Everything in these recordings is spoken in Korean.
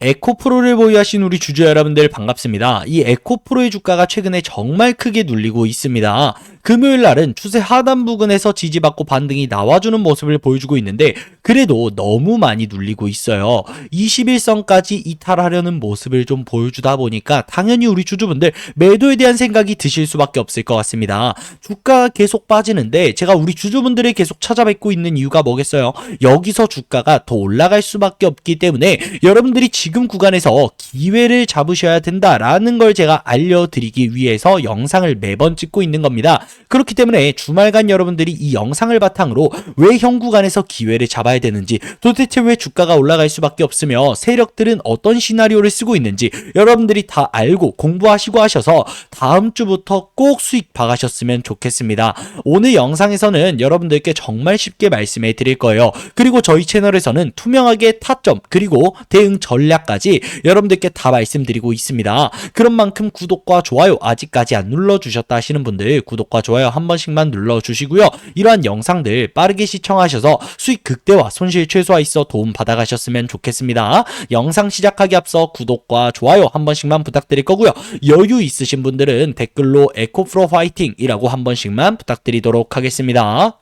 에코프로를 보유하신 우리 주주 여러분들 반갑습니다. 이 에코프로의 주가가 최근에 정말 크게 눌리고 있습니다. 금요일 날은 추세 하단 부근에서 지지받고 반등이 나와주는 모습을 보여주고 있는데 그래도 너무 많이 눌리고 있어요. 21선까지 이탈하려는 모습을 좀 보여주다 보니까 당연히 우리 주주분들 매도에 대한 생각이 드실 수밖에 없을 것 같습니다. 주가가 계속 빠지는데 제가 우리 주주분들을 계속 찾아뵙고 있는 이유가 뭐겠어요? 여기서 주가가 더 올라갈 수밖에 없기 때문에 여러분들이 지금 구간에서 기회를 잡으셔야 된다라는 걸 제가 알려드리기 위해서 영상을 매번 찍고 있는 겁니다. 그렇기 때문에 주말간 여러분들이 이 영상을 바탕으로 왜 현 구간에서 기회를 잡아야 되는지, 도대체 왜 주가가 올라갈 수밖에 없으며 세력들은 어떤 시나리오를 쓰고 있는지 여러분들이 다 알고 공부하시고 하셔서 다음 주부터 꼭 수익 박으셨으면 좋겠습니다. 오늘 영상에서는 여러분들께 정말 쉽게 말씀해 드릴 거예요. 그리고 저희 채널에서는 투명하게 타점 그리고 대응 전략까지 여러분들께 다 말씀드리고 있습니다. 그런 만큼 구독과 좋아요 아직까지 안 눌러주셨다 하시는 분들 구독과 좋아요 한 번씩만 눌러주시고요. 이러한 영상들 빠르게 시청하셔서 수익 극대화 손실 최소화 있어 도움 받아가셨으면 좋겠습니다. 영상 시작하기 앞서 구독과 좋아요 한 번씩만 부탁드릴 거고요. 여유 있으신 분들은 댓글로 에코프로 화이팅이라고 한 번씩만 부탁드리도록 하겠습니다.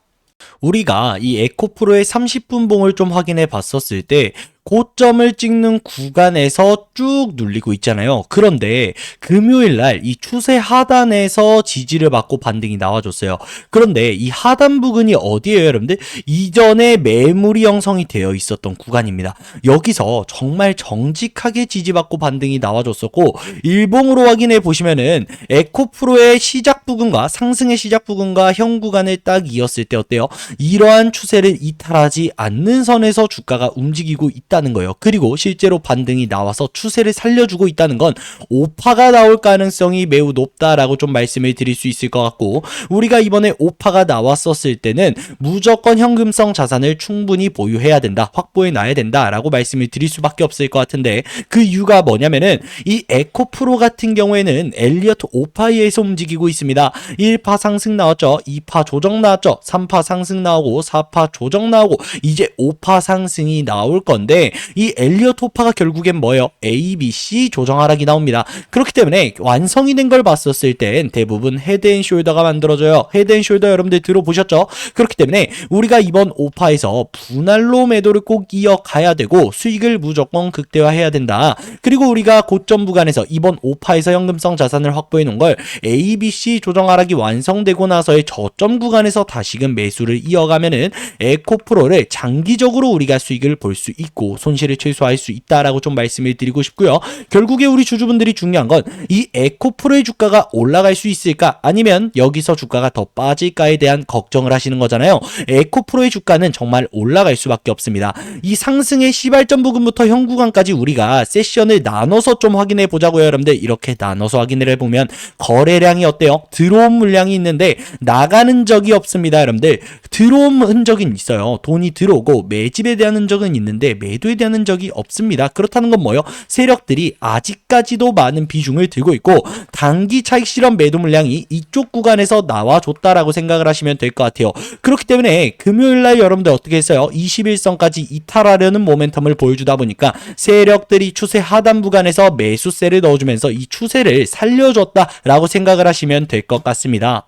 우리가 이 에코프로의 30분 봉을 좀 확인해 봤었을 때 고점을 찍는 구간에서 쭉 눌리고 있잖아요. 그런데 금요일날 이 추세 하단에서 지지를 받고 반등이 나와줬어요. 그런데 이 하단 부근이 어디예요, 여러분들? 이전에 매물이 형성이 되어 있었던 구간입니다. 여기서 정말 정직하게 지지받고 반등이 나와줬었고, 일봉으로 확인해 보시면은 에코프로의 시작 부근과 상승의 시작 부근과 현 구간을 딱 이었을 때 어때요? 이러한 추세를 이탈하지 않는 선에서 주가가 움직이고 있다는 거예요. 그리고 실제로 반등이 나와서 추세를 살려주고 있다는 건 오파가 나올 가능성이 매우 높다라고 좀 말씀을 드릴 수 있을 것 같고, 우리가 이번에 오파가 나왔었을 때는 무조건 현금성 자산을 충분히 보유해야 된다, 확보해 놔야 된다라고 말씀을 드릴 수밖에 없을 것 같은데, 그 이유가 뭐냐면은 이 에코프로 같은 경우에는 엘리어트 오파에서 움직이고 있습니다. 1파 상승 나왔죠, 2파 조정 나왔죠, 3파 상승 나오고 4파 조정 나오고 이제 5파 상승이 나올 건데, 이 엘리어트 오파가 결국엔 뭐예요? A, B, C 조정 하락이 나옵니다. 그렇기 때문에 완성이 된 걸 봤었을 땐 대부분 헤드앤숄더가 만들어져요. 헤드앤숄더 여러분들 들어보셨죠? 그렇기 때문에 우리가 이번 오파에서 분할로 매도를 꼭 이어가야 되고 수익을 무조건 극대화해야 된다. 그리고 우리가 고점 구간에서 이번 오파에서 현금성 자산을 확보해 놓은 걸 A, B, C 조정 하락이 완성되고 나서의 저점 구간에서 다시금 매수를 이어가면은 에코프로를 장기적으로 우리가 수익을 볼 수 있고 손실을 최소화할 수 있다라고 좀 말씀을 드리고 싶고요. 결국에 우리 주주분들이 중요한 건 이 에코프로의 주가가 올라갈 수 있을까, 아니면 여기서 주가가 더 빠질까에 대한 걱정을 하시는 거잖아요. 에코프로의 주가는 정말 올라갈 수밖에 없습니다. 이 상승의 시발점 부근부터 현 구간까지 우리가 세션을 나눠서 좀 확인해 보자고요. 여러분들 이렇게 나눠서 확인을 해보면 거래량이 어때요? 들어온 물량이 있는데 나가는 적이 없습니다. 여러분들 들어온 흔적은 있어요. 돈이 들어오고 매집에 대한 흔적은 있는데 매도에 대한 흔적이 없습니다. 그렇다는 건 뭐예요? 세력들이 아직까지도 많은 비중을 들고 있고 단기 차익 실현 매도 물량이 이쪽 구간에서 나와줬다라고 생각을 하시면 될 것 같아요. 그렇기 때문에 금요일날 여러분들 어떻게 했어요? 21선까지 이탈하려는 모멘텀을 보여주다 보니까 세력들이 추세 하단 구간에서 매수세를 넣어주면서 이 추세를 살려줬다라고 생각을 하시면 될 것 같습니다.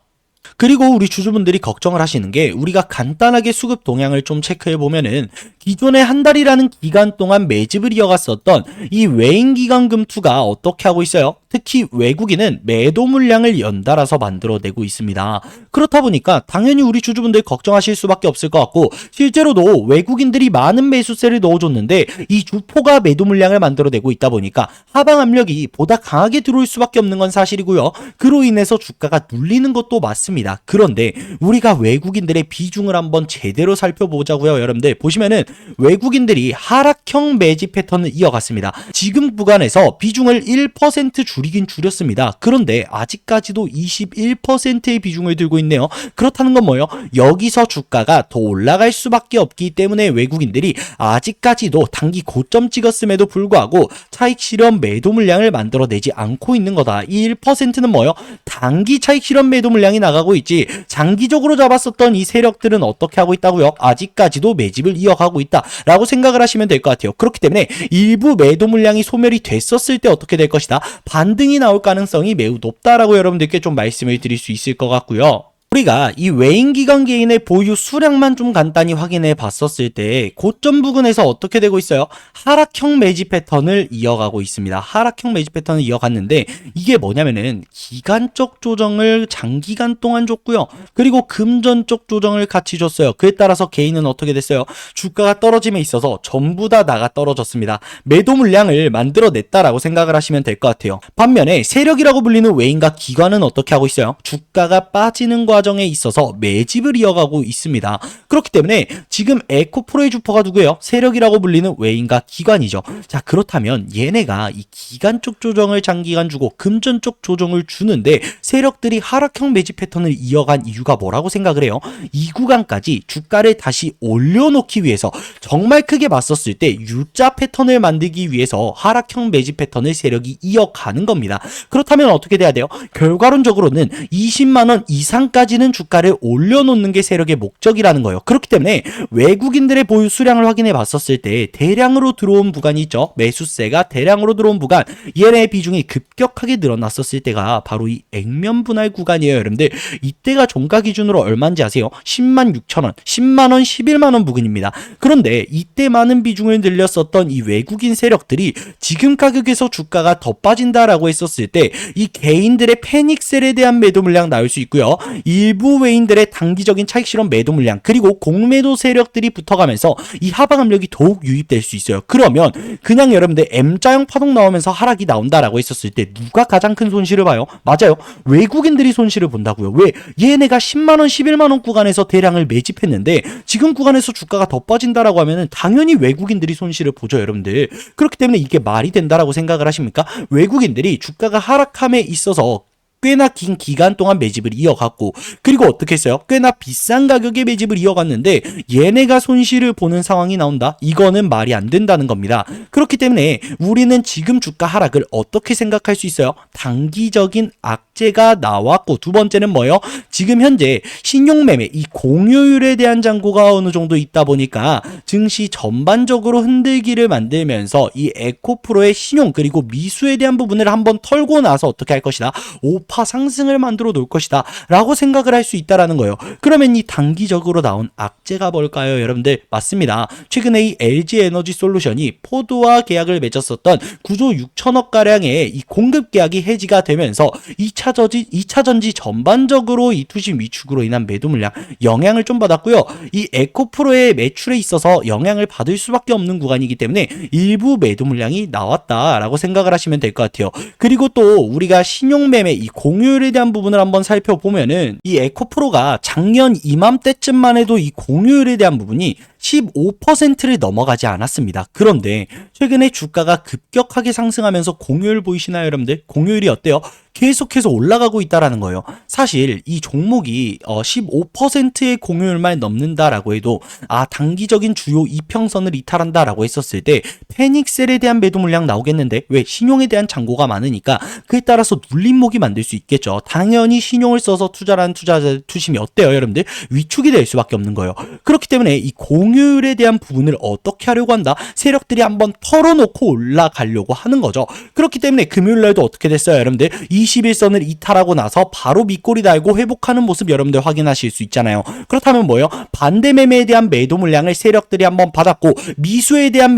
그리고 우리 주주분들이 걱정을 하시는 게, 우리가 간단하게 수급 동향을 좀 체크해 보면은 기존에 한 달이라는 기간 동안 매집을 이어갔었던 이 외인기관금2가 어떻게 하고 있어요? 특히 외국인은 매도 물량을 연달아서 만들어내고 있습니다. 그렇다 보니까 당연히 우리 주주분들 걱정하실 수밖에 없을 것 같고, 실제로도 외국인들이 많은 매수세를 넣어줬는데 이 주포가 매도 물량을 만들어내고 있다 보니까 하방 압력이 보다 강하게 들어올 수밖에 없는 건 사실이고요. 그로 인해서 주가가 눌리는 것도 맞습니다. 그런데 우리가 외국인들의 비중을 한번 제대로 살펴보자고요. 여러분들 보시면은 외국인들이 하락형 매집 패턴을 이어갔습니다. 지금 구간에서 비중을 1% 줄이 줄이긴 줄였습니다. 그런데 아직까지도 21%의 비중을 들고 있네요. 그렇다는 건 뭐예요? 여기서 주가가 더 올라갈 수밖에 없기 때문에 외국인들이 아직까지도 단기 고점 찍었음에도 불구하고 차익 실현 매도 물량을 만들어내지 않고 있는 거다. 이 1%는 뭐예요? 단기 차익 실현 매도 물량이 나가고 있지, 장기적으로 잡았었던 이 세력들은 어떻게 하고 있다고요? 아직까지도 매집을 이어가고 있다라고 생각을 하시면 될 것 같아요. 그렇기 때문에 일부 매도 물량이 소멸이 됐었을 때 어떻게 될 것이다? 반등이 나올 가능성이 매우 높다라고 여러분들께 좀 말씀을 드릴 수 있을 것 같고요. 우리가 이 외인 기관 개인의 보유 수량만 좀 간단히 확인해 봤었을 때 고점 부근에서 어떻게 되고 있어요? 하락형 매집 패턴을 이어가고 있습니다. 하락형 매집 패턴을 이어갔는데 이게 뭐냐면은 기간적 조정을 장기간 동안 줬고요. 그리고 금전적 조정을 같이 줬어요. 그에 따라서 개인은 어떻게 됐어요? 주가가 떨어짐에 있어서 전부 다 나가 떨어졌습니다. 매도 물량을 만들어냈다라고 생각을 하시면 될 것 같아요. 반면에 세력이라고 불리는 외인과 기관은 어떻게 하고 있어요? 주가가 빠지는 과정에 있어서 매집을 이어가고 있습니다. 그렇기 때문에 지금 에코프로의 주포가 누구예요? 세력이라고 불리는 외인과 기관이죠. 자, 그렇다면 얘네가 이 기간 쪽 조정을 장기간 주고 금전 쪽 조정을 주는데 세력들이 하락형 매집 패턴을 이어간 이유가 뭐라고 생각을 해요? 이 구간까지 주가를 다시 올려놓기 위해서 정말 크게 맞섰을 때 U자 패턴을 만들기 위해서 하락형 매집 패턴을 세력이 이어가는 겁니다. 그렇다면 어떻게 돼야 돼요? 결과론적으로는 20만원 이상까지는 주가를 올려놓는 게 세력의 목적이라는 거예요. 그렇기 때문에 외국인들의 보유 수량을 확인해 봤었을 때 대량으로 들어온 구간이 있죠. 매수세가 대량으로 들어온 구간, 얘네의 비중이 급격하게 늘어났었을 때가 바로 이 액면 분할 구간이에요. 여러분들 이때가 종가 기준으로 얼마인지 아세요? 10만 6천원, 10만원, 11만원 부근입니다. 그런데 이때 많은 비중을 늘렸었던 이 외국인 세력들이 지금 가격에서 주가가 더 빠진다라고 했었을 때 이 개인들의 패닉셀에 대한 매도 물량 나올 수 있고요. 일부 외인들의 단기적인 차익 실현 매도 물량, 그리고 공매도 세력들이 붙어가면서 이 하방 압력이 더욱 유입될 수 있어요. 그러면 그냥 여러분들 M자형 파동 나오면서 하락이 나온다라고 했었을 때 누가 가장 큰 손실을 봐요? 맞아요. 외국인들이 손실을 본다고요. 왜? 얘네가 10만원, 11만원 구간에서 대량을 매집했는데 지금 구간에서 주가가 더 빠진다라고 하면은 당연히 외국인들이 손실을 보죠, 여러분들. 그렇기 때문에 이게 말이 된다라고 생각을 하십니까? 외국인들이 주가가 하락함에 있어서 꽤나 긴 기간 동안 매집을 이어갔고, 그리고 어떻게 했어요? 꽤나 비싼 가격에 매집을 이어갔는데 얘네가 손실을 보는 상황이 나온다? 이거는 말이 안 된다는 겁니다. 그렇기 때문에 우리는 지금 주가 하락을 어떻게 생각할 수 있어요? 단기적인 악재가 나왔고, 두 번째는 뭐예요? 지금 현재 신용매매, 이 공효율에 대한 잔고가 어느 정도 있다 보니까 증시 전반적으로 흔들기를 만들면서 이 에코프로의 신용 그리고 미수에 대한 부분을 한번 털고 나서 어떻게 할 것이다? 5% 상승을 만들어 놓을 것이다 라고 생각을 할 수 있다라는 거예요. 그러면 이 단기적으로 나온 악재가 뭘까요, 여러분들? 맞습니다. 최근에 이 LG에너지 솔루션이 포드와 계약을 맺었었던 9조 6천억 가량의 이 공급 계약이 해지가 되면서 2차 전지 전반적으로 이 투심 위축으로 인한 매도 물량 영향을 좀 받았고요. 이 에코프로의 매출에 있어서 영향을 받을 수밖에 없는 구간이기 때문에 일부 매도 물량이 나왔다라고 생각을 하시면 될 것 같아요. 그리고 또 우리가 신용매매 이 공효율에 대한 부분을 한번 살펴보면은 이 에코프로가 작년 이맘때쯤만 해도 이 공효율에 대한 부분이 15%를 넘어가지 않았습니다. 그런데 최근에 주가가 급격하게 상승하면서 공효율 보이시나요, 여러분들? 공효율이 어때요? 계속해서 올라가고 있다라는 거예요. 사실 이 종목이 15%의 공효율만 넘는다라고 해도 단기적인 주요 이평선을 이탈한다라고 했었을 때 패닉셀에 대한 매도 물량 나오겠는데, 왜? 신용에 대한 잔고가 많으니까 그에 따라서 눌림목이 만들 수 있겠죠. 당연히 신용을 써서 투자라는 투심이 어때요, 여러분들? 위축이 될 수밖에 없는 거예요. 그렇기 때문에 이 공효율에 대한 부분을 어떻게 하려고 한다? 세력들이 한번 털어놓고 올라가려고 하는 거죠. 그렇기 때문에 금요일날도 어떻게 됐어요, 여러분들? 21선을 이탈하고 나서 바로 밑꼬리 달고 회복하는 모습 여러분들 확인하실 수 있잖아요. 그렇다면 뭐예요? 반대 매매에 대한 매도 물량을 세력들이 한번 받았고, 미수에 대한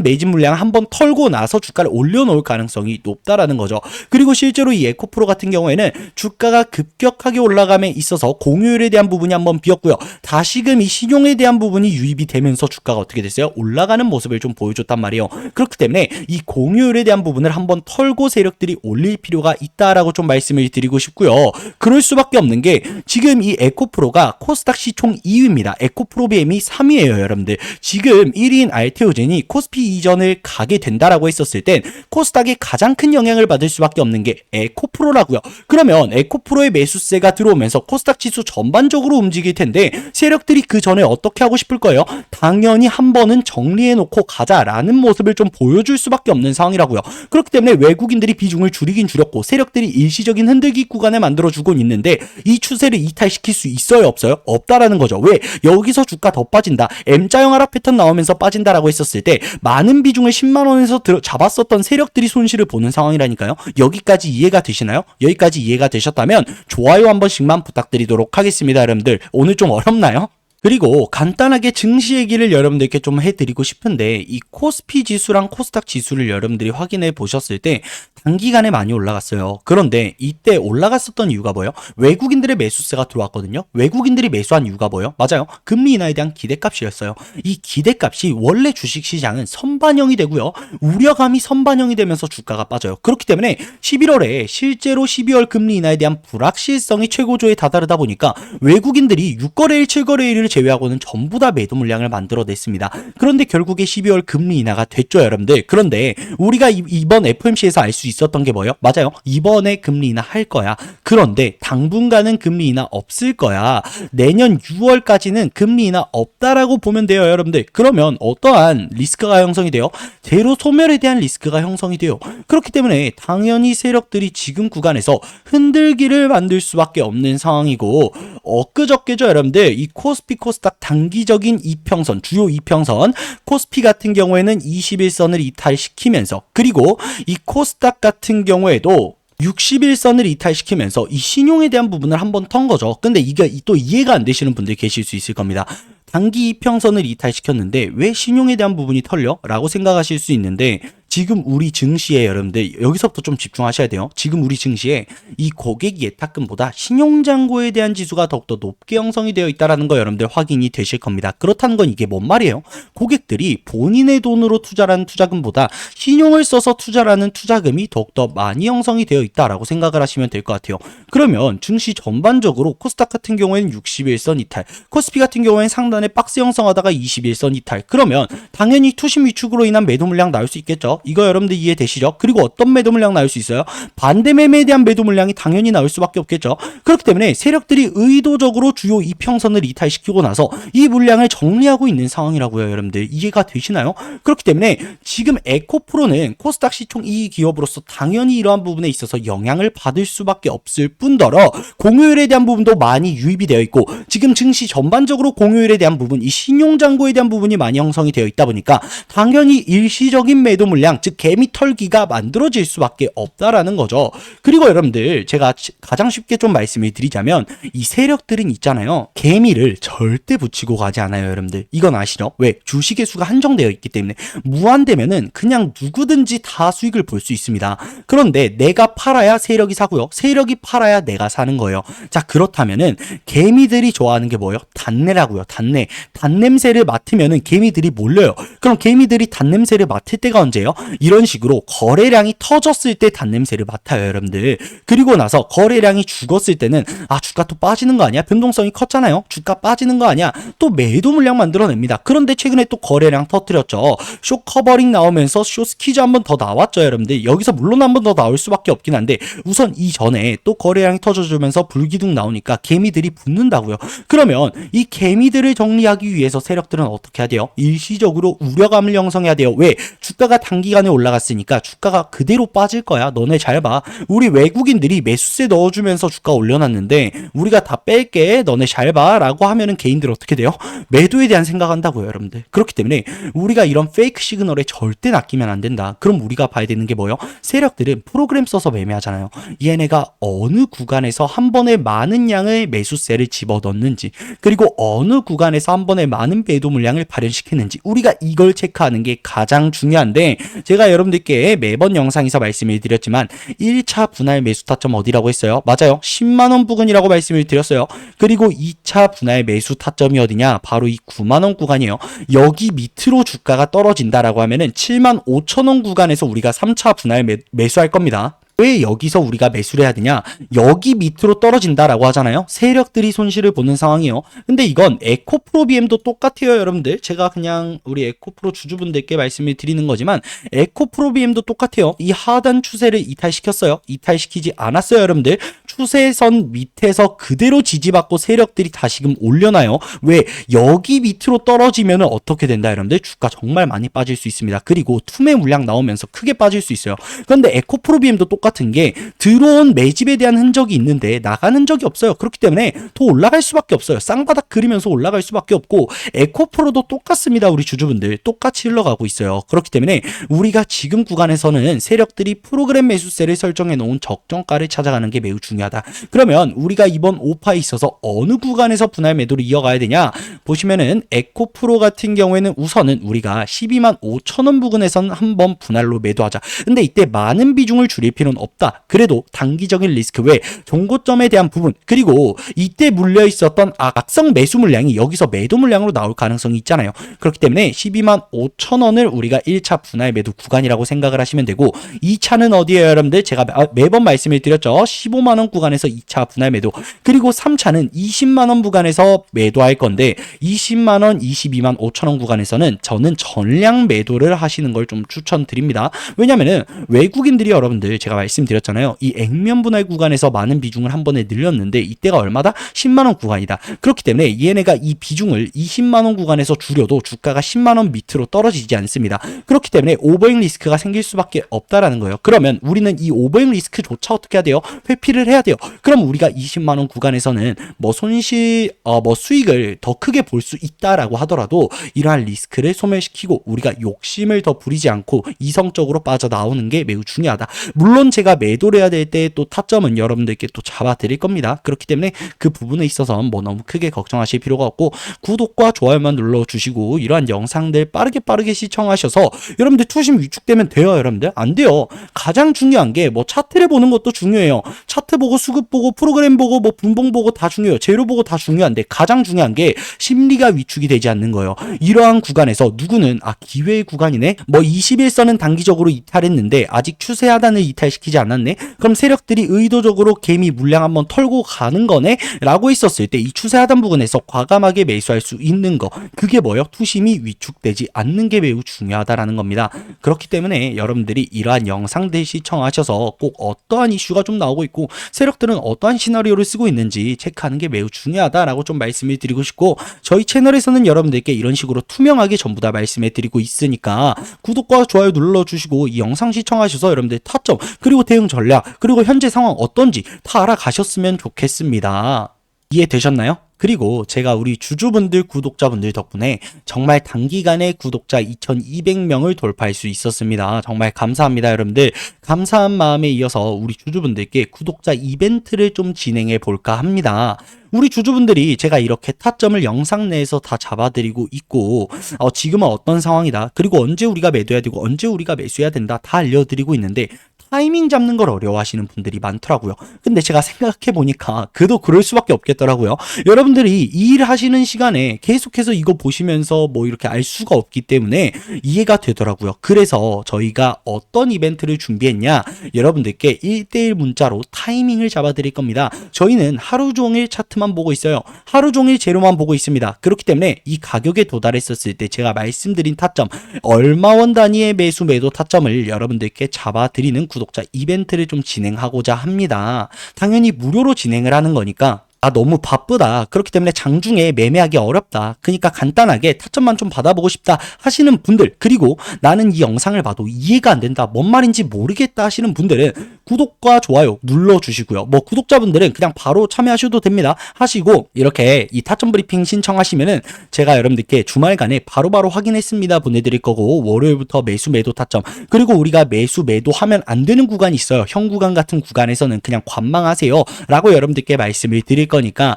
매집 물량 한번 털고 나서 주가를 올려놓을 가능성이 높다라는 거죠. 그리고 실제로 이 에코프로 같은 경우에는 주가가 급격하게 올라감에 있어서 공효율에 대한 부분이 한번 비었고요. 다시금 이 신용에 대한 대한 부분이 유입이 되면서 주가가 어떻게 됐어요? 올라가는 모습을 좀 보여줬단 말이에요. 그렇기 때문에 이 공유율에 대한 부분을 한번 털고 세력들이 올릴 필요가 있다라고 좀 말씀을 드리고 싶고요. 그럴 수밖에 없는 게 지금 이 에코프로가 코스닥 시총 2위입니다. 에코프로 BM이 3위예요, 여러분들. 지금 1위인 알테오젠이 코스피 이전을 가게 된다라고 했었을 땐 코스닥에 가장 큰 영향을 받을 수밖에 없는 게 에코프로라고요. 그러면 에코프로의 매수세가 들어오면서 코스닥 지수 전반적으로 움직일 텐데 세력들이 그 전에 어떻게 하고 싶을 거예요? 당연히 한 번은 정리해놓고 가자라는 모습을 좀 보여줄 수밖에 없는 상황이라고요. 그렇기 때문에 외국인들이 비중을 줄이긴 줄였고 세력들이 일시적인 흔들기 구간을 만들어주고 있는데 이 추세를 이탈시킬 수 있어요, 없어요? 없다라는 거죠. 왜? 여기서 주가 더 빠진다, M자형 하락 패턴 나오면서 빠진다라고 했었을 때 많은 비중을 10만원에서 잡았었던 세력들이 손실을 보는 상황이라니까요. 여기까지 이해가 되시나요? 여기까지 이해가 되셨다면 좋아요 한 번씩만 부탁드리도록 하겠습니다. 여러분들 오늘 좀 어렵나요? 그리고 간단하게 증시 얘기를 여러분들께 좀 해드리고 싶은데 이 코스피 지수랑 코스닥 지수를 여러분들이 확인해 보셨을 때 단기간에 많이 올라갔어요. 그런데 이때 올라갔었던 이유가 뭐예요? 외국인들의 매수세가 들어왔거든요. 외국인들이 매수한 이유가 뭐예요? 맞아요. 금리 인하에 대한 기대값이었어요. 이 기대값이 원래 주식시장은 선반영이 되고요. 우려감이 선반영이 되면서 주가가 빠져요. 그렇기 때문에 11월에 실제로 12월 금리 인하에 대한 불확실성이 최고조에 다다르다 보니까 외국인들이 6거래일, 7거래일을 제외하고는 전부 다 매도 물량을 만들어냈습니다. 그런데 결국에 12월 금리 인하가 됐죠, 여러분들. 그런데 우리가 이번 FOMC에서 알 수 있었던 게 뭐예요? 맞아요. 이번에 금리 인하 할 거야. 그런데 당분간은 금리 인하 없을 거야. 내년 6월까지는 금리 인하 없다라고 보면 돼요, 여러분들. 그러면 어떠한 리스크가 형성이 돼요? 제로 소멸에 대한 리스크가 형성이 돼요. 그렇기 때문에 당연히 세력들이 지금 구간에서 흔들기를 만들 수밖에 없는 상황이고 엊그저께죠, 여러분들. 이 코스피 코스닥 단기적인 이평선, 주요 이평선, 코스피 같은 경우에는 21선을 이탈시키면서 그리고 이 코스닥 같은 경우에도 61선을 이탈시키면서 이 신용에 대한 부분을 한번 턴 거죠. 근데 이게 또 이해가 안 되시는 분들이 계실 수 있을 겁니다. 단기 이평선을 이탈시켰는데 왜 신용에 대한 부분이 털려? 라고 생각하실 수 있는데 지금 우리 증시에 여러분들 여기서부터 좀 집중하셔야 돼요. 지금 우리 증시에 이 고객 예탁금보다 신용잔고에 대한 지수가 더욱더 높게 형성이 되어 있다는 거 여러분들 확인이 되실 겁니다. 그렇다는 건 이게 뭔 말이에요? 고객들이 본인의 돈으로 투자라는 투자금보다 신용을 써서 투자라는 투자금이 더욱더 많이 형성이 되어 있다라고 생각을 하시면 될 것 같아요. 그러면 증시 전반적으로 코스닥 같은 경우에는 61선 이탈, 코스피 같은 경우에는 상단에 박스 형성하다가 21선 이탈. 그러면 당연히 투심 위축으로 인한 매도 물량 나올 수 있겠죠. 이거 여러분들 이해되시죠? 그리고 어떤 매도 물량 나올 수 있어요? 반대 매매에 대한 매도 물량이 당연히 나올 수밖에 없겠죠. 그렇기 때문에 세력들이 의도적으로 주요 이평선을 이탈시키고 나서 이 물량을 정리하고 있는 상황이라고요, 여러분들. 이해가 되시나요? 그렇기 때문에 지금 에코프로는 코스닥 시총 2위 기업으로서 당연히 이러한 부분에 있어서 영향을 받을 수밖에 없을 뿐더러 공유율에 대한 부분도 많이 유입이 되어 있고 지금 증시 전반적으로 공유율에 대한 부분, 이 신용잔고에 대한 부분이 많이 형성이 되어 있다 보니까 당연히 일시적인 매도 물량, 즉 개미 털기가 만들어질 수밖에 없다라는 거죠. 그리고 여러분들 제가 가장 쉽게 좀 말씀을 드리자면 이 세력들은 있잖아요. 개미를 절대 붙이고 가지 않아요, 여러분들. 이건 아시죠? 왜? 주식의 수가 한정되어 있기 때문에 무한되면은 그냥 누구든지 다 수익을 볼 수 있습니다. 그런데 내가 팔아야 세력이 사고요. 세력이 팔아야 내가 사는 거예요. 자, 그렇다면은 개미들이 좋아하는 게 뭐예요? 단내라고요. 단내. 단냄새를 맡으면은 개미들이 몰려요. 그럼 개미들이 단냄새를 맡을 때가 언제예요? 이런 식으로 거래량이 터졌을 때 단냄새를 맡아요, 여러분들. 그리고 나서 거래량이 죽었을 때는 아, 주가 또 빠지는 거 아니야? 변동성이 컸잖아요. 주가 빠지는 거 아니야? 또 매도 물량 만들어냅니다. 그런데 최근에 또 거래량 터뜨렸죠. 쇼 커버링 나오면서 쇼 스퀴즈 한 번 더 나왔죠, 여러분들. 여기서 물론 한 번 더 나올 수밖에 없긴 한데 우선 이전에 또 거래량이 터져주면서 불기둥 나오니까 개미들이 붙는다고요. 그러면 이 개미들을 정리하기 위해서 세력들은 어떻게 해야 돼요? 일시적으로 우려감을 형성해야 돼요. 왜? 주가가 단기간에 올라갔으니까 주가가 그대로 빠질 거야. 너네 잘 봐. 우리 외국인들이 매수세 넣어주면서 주가 올려놨는데 우리가 다 뺄게. 너네 잘 봐. 라고 하면은 개인들 어떻게 돼요? 매도에 대한 생각한다고요, 여러분들. 그렇기 때문에 우리가 이런 페이크 시그널에 절대 낚이면 안 된다. 그럼 우리가 봐야 되는 게 뭐예요? 세력들은 프로그램 써서 매매하잖아요. 얘네가 어느 구간에서 한 번에 많은 양의 매수세를 집어넣는지 그리고 어느 구간에서 한 번에 많은 매도 물량을 발현시키는지 우리가 이걸 체크하는 게 가장 중요한데 제가 여러분들께 매번 영상에서 말씀을 드렸지만 1차 분할 매수 타점 어디라고 했어요? 맞아요. 10만원 부근이라고 말씀을 드렸어요. 그리고 2차 분할 매수 타점이 어디냐? 바로 이 9만원 구간이에요. 여기 밑으로 주가가 떨어진다라고 하면은 7만 5천원 구간에서 우리가 3차 분할 매수할 겁니다. 왜 여기서 우리가 매수를 해야 되냐? 여기 밑으로 떨어진다라고 하잖아요. 세력들이 손실을 보는 상황이에요. 근데 이건 에코프로 BM도 똑같아요, 여러분들. 제가 그냥 우리 에코프로 주주분들께 말씀을 드리는 거지만 에코프로 BM도 똑같아요. 이 하단 추세를 이탈시켰어요. 이탈시키지 않았어요, 여러분들. 추세선 밑에서 그대로 지지받고 세력들이 다시금 올려놔요. 왜? 여기 밑으로 떨어지면 어떻게 된다, 여러분들? 주가 정말 많이 빠질 수 있습니다. 그리고 투매 물량 나오면서 크게 빠질 수 있어요. 그런데 에코프로 BM도 똑같은 게 들어온 매집에 대한 흔적이 있는데 나가는 흔적이 없어요. 그렇기 때문에 더 올라갈 수밖에 없어요. 쌍바닥 그리면서 올라갈 수밖에 없고 에코프로도 똑같습니다. 우리 주주분들 똑같이 흘러가고 있어요. 그렇기 때문에 우리가 지금 구간에서는 세력들이 프로그램 매수세를 설정해 놓은 적정가를 찾아가는 게 매우 중요하다. 그러면 우리가 이번 오파에 있어서 어느 구간에서 분할 매도를 이어가야 되냐? 보시면은 에코프로 같은 경우에는 우선은 우리가 12만 5천원 부근에선 한번 분할로 매도하자. 근데 이때 많은 비중을 줄일 필요는 없다. 그래도 단기적인 리스크 외 종고점에 대한 부분, 그리고 이때 물려 있었던 악성 매수 물량이 여기서 매도 물량으로 나올 가능성이 있잖아요. 그렇기 때문에 12만 5천원을 우리가 1차 분할 매도 구간이라고 생각을 하시면 되고, 2차는 어디에요, 여러분들? 제가 매번 말씀을 드렸죠. 15만원 구간에서 2차 분할 매도, 그리고 3차는 20만원 구간에서 매도할 건데 20만원, 22만 5천원 구간에서는 저는 전량 매도를 하시는 걸 좀 추천드립니다. 왜냐면은 외국인들이 여러분들 제가 말씀드렸잖아요. 이 액면 분할 구간에서 많은 비중을 한 번에 늘렸는데 이때가 얼마다? 10만원 구간이다. 그렇기 때문에 얘네가 이 비중을 20만원 구간에서 줄여도 주가가 10만원 밑으로 떨어지지 않습니다. 그렇기 때문에 오버행 리스크가 생길 수밖에 없다라는 거예요. 그러면 우리는 이 오버행 리스크조차 어떻게 해야 돼요? 회피를 해야 돼요. 그럼 우리가 20만원 구간에서는 뭐 손실, 수익을 더 크게 볼 수 있다라고 하더라도 이러한 리스크를 소멸시키고 우리가 욕심을 더 부리지 않고 이성적으로 빠져나오는 게 매우 중요하다. 물론 제가 매도를 해야 될 때 또 타점은 여러분들께 또 잡아드릴 겁니다. 그렇기 때문에 그 부분에 있어서 뭐 너무 크게 걱정하실 필요가 없고, 구독과 좋아요만 눌러주시고 이러한 영상들 빠르게 시청하셔서 여러분들 투심 위축되면 돼요, 여러분들? 안 돼요. 가장 중요한 게 뭐 차트를 보는 것도 중요해요. 차트 보고 수급 보고 프로그램 보고 뭐 분봉 보고 다 중요해요. 재료 보고 다 중요한데 가장 중요한 게 심리가 위축이 되지 않는 거예요. 이러한 구간에서 누구는 기회의 구간이네, 뭐 21선은 단기적으로 이탈했는데 아직 추세 하단을 이탈시키지 않았네, 그럼 세력들이 의도적으로 개미 물량 한번 털고 가는 거네 라고 있었을 때 이 추세 하단 부분에서 과감하게 매수할 수 있는 거, 그게 뭐예요? 투심이 위축되지 않는 게 매우 중요하다라는 겁니다. 그렇기 때문에 여러분들이 이러한 영상들 시청하셔서 꼭 어떠한 이슈가 좀 나오고 있고 세력들은 어떠한 시나리오를 쓰고 있는지 체크하는 게 매우 중요하다라고 좀 말씀을 드리고 싶고, 저희 채널에서는 여러분들께 이런 식으로 투명하게 전부 다 말씀해 드리고 있으니까 구독과 좋아요 눌러주시고 이 영상 시청하셔서 여러분들 타점, 그리고 대응 전략, 그리고 현재 상황 어떤지 다 알아가셨으면 좋겠습니다. 이해되셨나요? 그리고 제가 우리 주주분들, 구독자분들 덕분에 정말 단기간에 구독자 2200명을 돌파할 수 있었습니다. 정말 감사합니다, 여러분들. 감사한 마음에 이어서 우리 주주분들께 구독자 이벤트를 좀 진행해 볼까 합니다. 우리 주주분들이 제가 이렇게 타점을 영상 내에서 다 잡아드리고 있고, 지금은 어떤 상황이다, 그리고 언제 우리가 매도해야 되고 언제 우리가 매수해야 된다 다 알려드리고 있는데 타이밍 잡는 걸 어려워하시는 분들이 많더라고요. 근데 제가 생각해보니까 그도 그럴 수밖에 없겠더라고요. 여러분들이 일하시는 시간에 계속해서 이거 보시면서 뭐 이렇게 알 수가 없기 때문에 이해가 되더라고요. 그래서 저희가 어떤 이벤트를 준비했냐, 여러분들께 1대1 문자로 타이밍을 잡아드릴 겁니다. 저희는 하루 종일 차트만 보고 있어요. 하루 종일 재료만 보고 있습니다. 그렇기 때문에 이 가격에 도달했었을 때 제가 말씀드린 타점, 얼마원 단위의 매수 매도 타점을 여러분들께 잡아드리는 구독자 이벤트를 좀 진행하고자 합니다. 당연히 무료로 진행을 하는 거니까 너무 바쁘다, 그렇기 때문에 장중에 매매하기 어렵다, 그러니까 간단하게 타점만 좀 받아보고 싶다 하시는 분들, 그리고 나는 이 영상을 봐도 이해가 안 된다, 뭔 말인지 모르겠다 하시는 분들은 구독과 좋아요 눌러주시고요. 뭐 구독자분들은 그냥 바로 참여하셔도 됩니다. 하시고 이렇게 이 타점 브리핑 신청하시면은 제가 여러분들께 주말간에 바로바로 확인했습니다 보내드릴 거고, 월요일부터 매수 매도 타점, 그리고 우리가 매수 매도 하면 안 되는 구간이 있어요. 형 구간 같은 구간에서는 그냥 관망하세요 라고 여러분들께 말씀을 드릴 거니까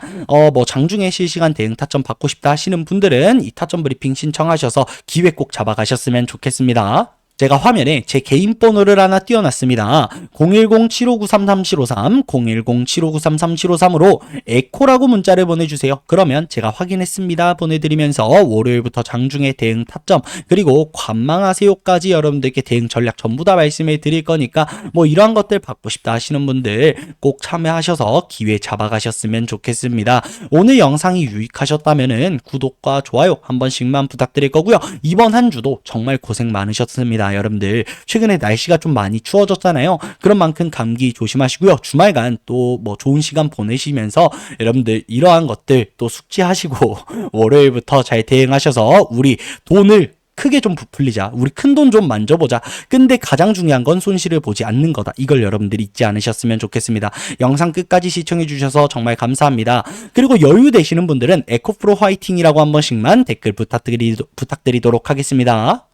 뭐 장중에 실시간 대응 타점 받고 싶다 하시는 분들은 이 타점 브리핑 신청하셔서 기회 꼭 잡아가셨으면 좋겠습니다. 제가 화면에 제 개인 번호를 하나 띄워놨습니다. 010-7593-3753, 010-7593-3753으로 에코라고 문자를 보내주세요. 그러면 제가 확인했습니다 보내드리면서 월요일부터 장중에 대응 타점 그리고 관망하세요까지 여러분들께 대응 전략 전부 다 말씀해 드릴 거니까 뭐 이러한 것들 받고 싶다 하시는 분들 꼭 참여하셔서 기회 잡아가셨으면 좋겠습니다. 오늘 영상이 유익하셨다면은 구독과 좋아요 한 번씩만 부탁드릴 거고요. 이번 한 주도 정말 고생 많으셨습니다. 여러분들 최근에 날씨가 좀 많이 추워졌잖아요. 그런 만큼 감기 조심하시고요. 주말간 또 뭐 좋은 시간 보내시면서 여러분들 이러한 것들 또 숙지하시고 월요일부터 잘 대응하셔서 우리 돈을 크게 좀 부풀리자. 우리 큰 돈 좀 만져보자. 근데 가장 중요한 건 손실을 보지 않는 거다. 이걸 여러분들이 잊지 않으셨으면 좋겠습니다. 영상 끝까지 시청해 주셔서 정말 감사합니다. 그리고 여유 되시는 분들은 에코프로 화이팅이라고 한 번씩만 댓글 부탁드리도록 하겠습니다.